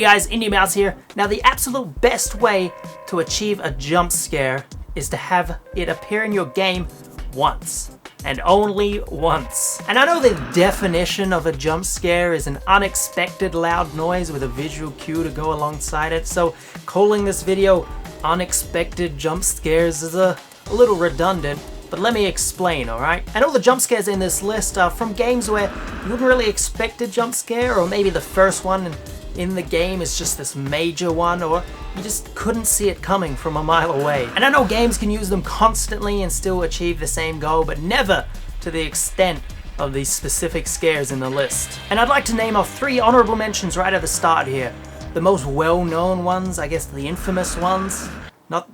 guys, Indeimaus here. Now the absolute best way to achieve a jump scare is to have it appear in your game once. And only once. And I know the definition of a jump scare is an unexpected loud noise with a visual cue to go alongside it, so calling this video unexpected jump scares is a little redundant, but let me explain, alright? And all the jump scares in this list are from games where you wouldn't really expect a jump scare, or maybe the first one in the game is just this major one, or you just couldn't see it coming from a mile away. And I know games can use them constantly and still achieve the same goal, but never to the extent of these specific scares in the list. And I'd like to name off 3 honorable mentions right at the start here. The most well-known ones, I guess the infamous ones. Not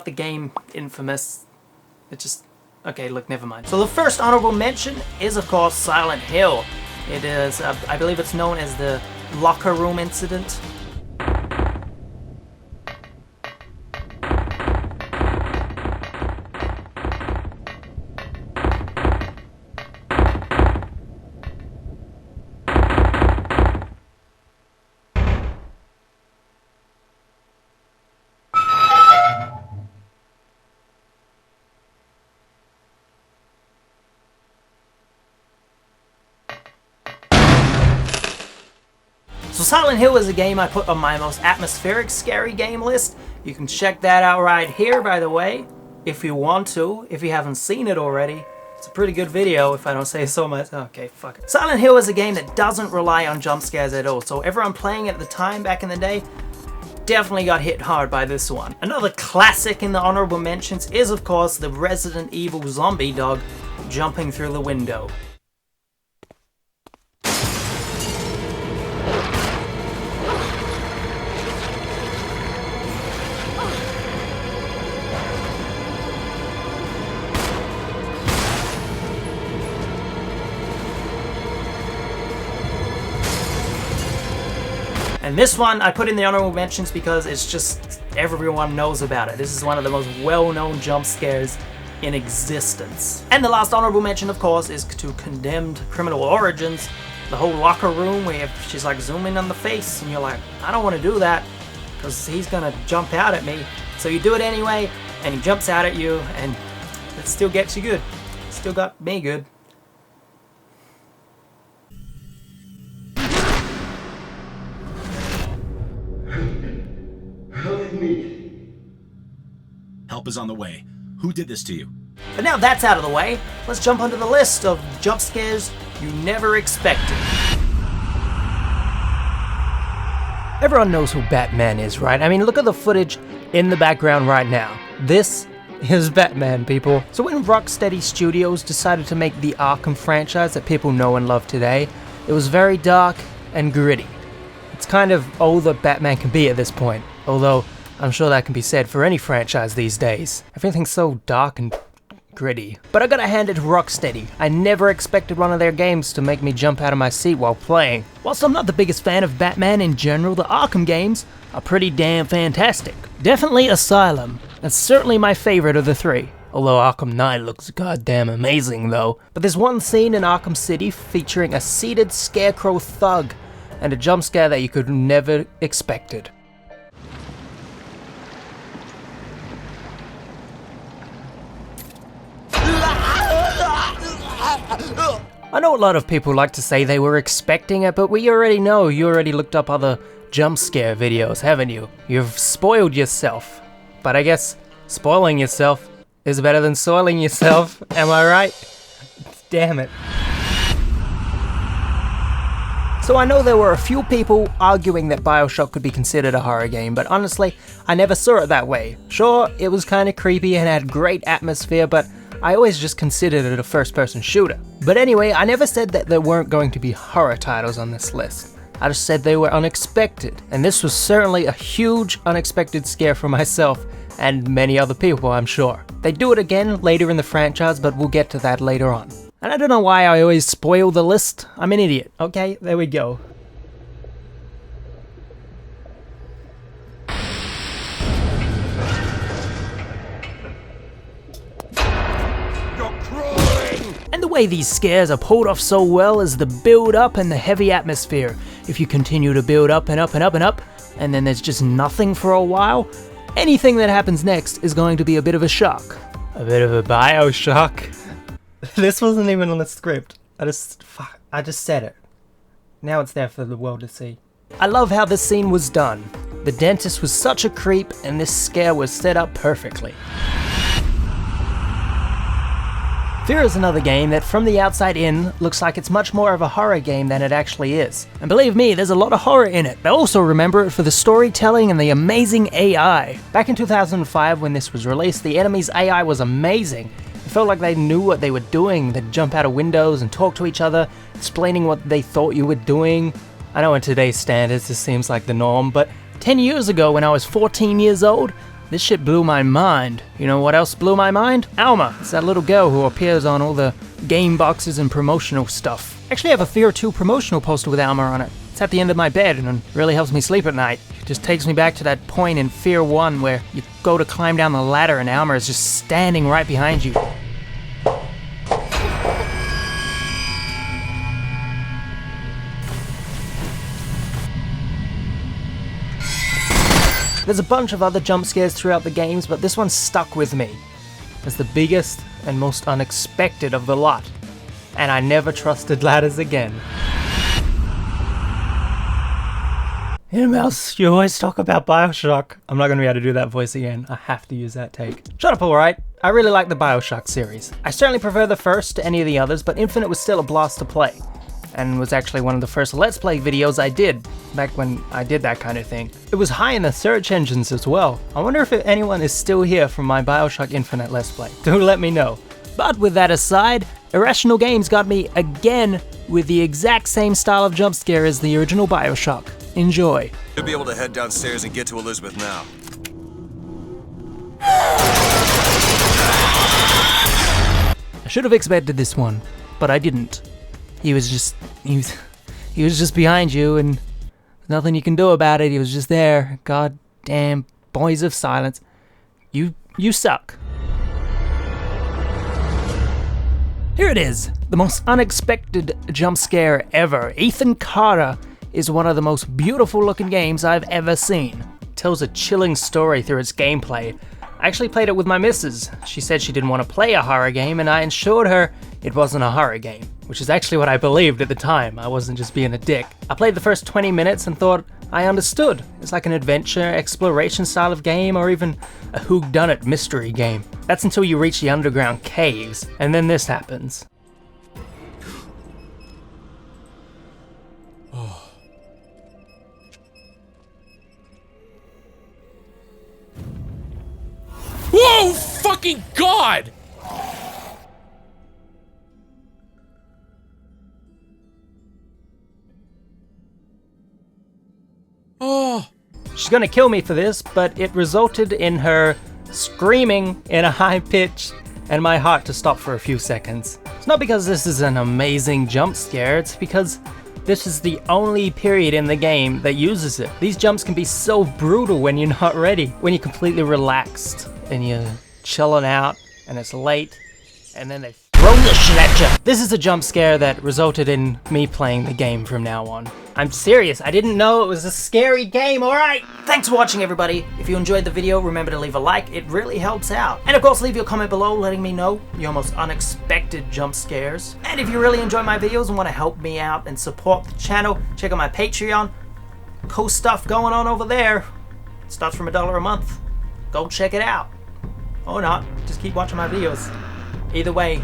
the game Infamous. It just... okay, look, never mind. So the first honorable mention is, of course, Silent Hill. It is, I believe it's known as the locker room incident. So Silent Hill is a game I put on my most atmospheric scary game list. You can check that out right here, by the way, if you want to, if you haven't seen it already. It's a pretty good video if I don't say so much. Okay, fuck it. Silent Hill is a game that doesn't rely on jump scares at all, so everyone playing it at the time back in the day definitely got hit hard by this one. Another classic in the honorable mentions is, of course, the Resident Evil zombie dog jumping through the window. And this one I put in the honorable mentions because it's just everyone knows about it. This is one of the most well-known jump scares in existence. And the last honorable mention, of course, is to Condemned Criminal Origins. The whole locker room where she's like zooming on the face and you're like, I don't want to do that because he's gonna jump out at me. So you do it anyway and he jumps out at you and it still gets you good. Still got me good. Help is on the way. Who did this to you? But now that's out of the way, let's jump onto the list of jump scares you never expected. Everyone knows who Batman is, right? I mean, look at the footage in the background right now. This is Batman, people. So when Rocksteady Studios decided to make the Arkham franchise that people know and love today, it was very dark and gritty. It's kind of all that Batman can be at this point, although I'm sure that can be said for any franchise these days. Everything's so dark and gritty. But I gotta hand it to Rocksteady. I never expected one of their games to make me jump out of my seat while playing. Whilst I'm not the biggest fan of Batman in general, the Arkham games are pretty damn fantastic. Definitely Asylum. That's certainly my favorite of the 3. Although Arkham Knight looks goddamn amazing though. But there's one scene in Arkham City featuring a seated scarecrow thug and a jump scare that you could never expected. I know a lot of people like to say they were expecting it, but we already know. You already looked up other jump scare videos, haven't you? You've spoiled yourself. But I guess spoiling yourself is better than soiling yourself, am I right? Damn it. So I know there were a few people arguing that Bioshock could be considered a horror game, but honestly, I never saw it that way. Sure, it was kinda creepy and had great atmosphere, but I always just considered it a first-person shooter. But anyway, I never said that there weren't going to be horror titles on this list. I just said they were unexpected, and this was certainly a huge unexpected scare for myself and many other people, I'm sure. They do it again later in the franchise, but we'll get to that later on. And I don't know why I always spoil the list. I'm an idiot. Okay, there we go. And the way these scares are pulled off so well is the build up and the heavy atmosphere. if you continue to build up and up and up and up, and then there's just nothing for a while, anything that happens next is going to be a bit of a shock. A bit of a Bioshock. This wasn't even on the script. I just said it. Now it's there for the world to see. I love how this scene was done. The dentist was such a creep, and this scare was set up perfectly. Fear is another game that from the outside in looks like it's much more of a horror game than it actually is. And believe me, there's a lot of horror in it, but also remember it for the storytelling and the amazing AI. Back in 2005 when this was released, the enemy's AI was amazing. It felt like they knew what they were doing. They'd jump out of windows and talk to each other, explaining what they thought you were doing. I know in today's standards this seems like the norm, but 10 years ago when I was 14 years old, this shit blew my mind. You know what else blew my mind? Alma. It's that little girl who appears on all the game boxes and promotional stuff. Actually, I have a Fear 2 promotional poster with Alma on it. It's at the end of my bed and it really helps me sleep at night. It just takes me back to that point in Fear 1 where you go to climb down the ladder and Alma is just standing right behind you. There's a bunch of other jump scares throughout the games, but this one stuck with me as the biggest and most unexpected of the lot. And I never trusted ladders again. Indeimaus, you always talk about Bioshock. I'm not going to be able to do that voice again. I have to use that take. Shut up, alright. I really like the Bioshock series. I certainly prefer the first to any of the others, but Infinite was still a blast to play. And was actually one of the first Let's Play videos I did, back when I did that kind of thing. It was high in the search engines as well. I wonder if anyone is still here from my Bioshock Infinite Let's Play. Do let me know. But with that aside, Irrational Games got me again with the exact same style of jump scare as the original Bioshock. Enjoy. You'll be able to head downstairs and get to Elizabeth now. I should have expected this one, but I didn't. He was just behind you and nothing you can do about it. He was just there. God damn boys of silence. You suck. Here it is, the most unexpected jump scare ever. Ethan Carter is one of the most beautiful looking games I've ever seen. It tells a chilling story through its gameplay. I actually played it with my missus. She said she didn't want to play a horror game and I assured her it wasn't a horror game, which is actually what I believed at the time. I wasn't just being a dick. I played the first 20 minutes and thought I understood. It's like an adventure, exploration style of game or even a whodunit mystery game. That's until you reach the underground caves, and then this happens. Whoa, fucking God! Oh. She's gonna kill me for this, but it resulted in her screaming in a high pitch and my heart to stop for a few seconds. It's not because this is an amazing jump scare, it's because this is the only period in the game that uses it. These jumps can be so brutal when you're not ready, when you're completely relaxed and you're chilling out and it's late and then they throw this shit at you. This is a jump scare that resulted in me playing the game from now on. I'm serious, I didn't know it was a scary game, alright? Thanks for watching everybody. If you enjoyed the video, remember to leave a like, it really helps out. And of course, leave your comment below letting me know your most unexpected jump scares. And if you really enjoy my videos and want to help me out and support the channel, check out my Patreon. Cool stuff going on over there. It starts from $1 a month. Go check it out. Or not, just keep watching my videos. Either way,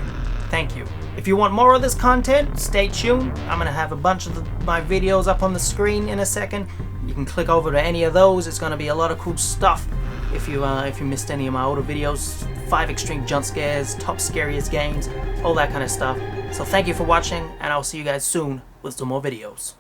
thank you. If you want more of this content, stay tuned. I'm gonna have a bunch of my videos up on the screen in a second. You can click over to any of those. It's gonna be a lot of cool stuff. If you missed any of my older videos, 5 extreme jump scares, top scariest games, all that kind of stuff. So thank you for watching, and I'll see you guys soon with some more videos.